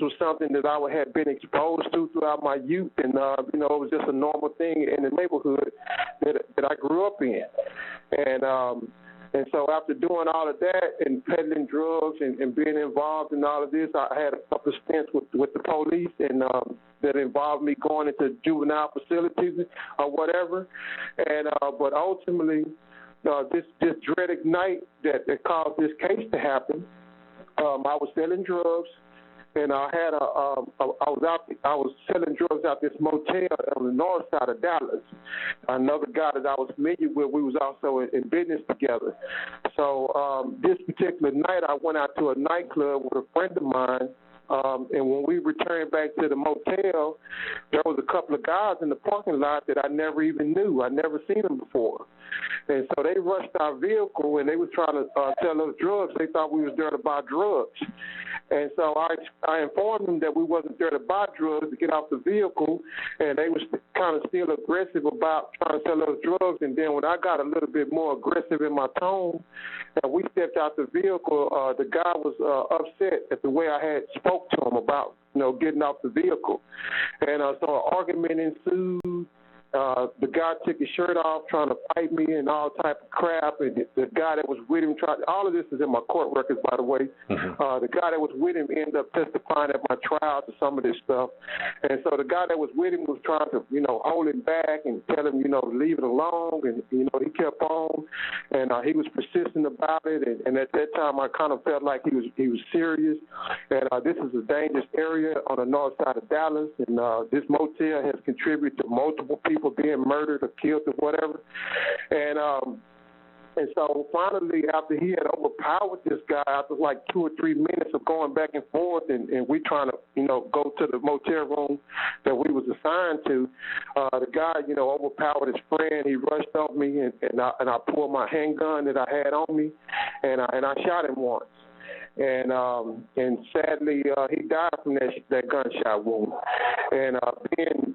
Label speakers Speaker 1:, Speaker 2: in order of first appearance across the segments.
Speaker 1: was something that I had been exposed to throughout my youth, and it was just a normal thing in the neighborhood that I grew up in, and so after doing all of that and peddling drugs and being involved in all of this, I had a couple of stints with the police, and that involved me going into juvenile facilities or whatever, and but ultimately, this dreaded night that caused this case to happen. I was selling drugs, and I was selling drugs out this motel on the north side of Dallas. Another guy that I was familiar with, we was also in business together. So this particular night, I went out to a nightclub with a friend of mine. And when we returned back to the motel, there was a couple of guys in the parking lot that I never even knew. I'd never seen them before. And so they rushed our vehicle, and they were trying to sell us drugs. They thought we was there to buy drugs. And so I informed them that we wasn't there to buy drugs, to get off the vehicle, and they was kind of still aggressive about trying to sell us drugs. And then when I got a little bit more aggressive in my tone, and we stepped out the vehicle, the guy was upset at the way I had spoke to him about, getting off the vehicle. And so an argument ensued. The guy took his shirt off trying to fight me and all type of crap, and the guy that was with him all of this is in my court records, by the way. Mm-hmm. The guy that was with him ended up testifying at my trial to some of this stuff, and so the guy that was with him was trying to, hold him back and tell him, to leave it alone, and, he kept on, and he was persistent about it, and at that time I kind of felt like he was serious, and this is a dangerous area on the north side of Dallas, and this motel has contributed to multiple people being murdered or killed or whatever. And so finally, after he had overpowered this guy, after like 2 or 3 minutes of going back and forth, and we trying to, go to the motel room that we was assigned to, the guy, overpowered his friend. He rushed on me, and I pulled my handgun that I had on me, and I shot him once. And sadly, he died from that gunshot wound. And being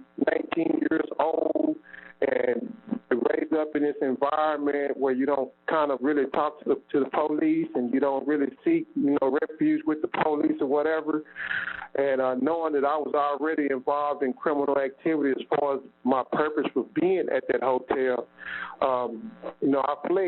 Speaker 1: 19 years old and raised up in this environment where you don't kind of really talk to the police, and you don't really seek, refuge with the police or whatever, and knowing that I was already involved in criminal activity as far as my purpose for being at that hotel, I fled.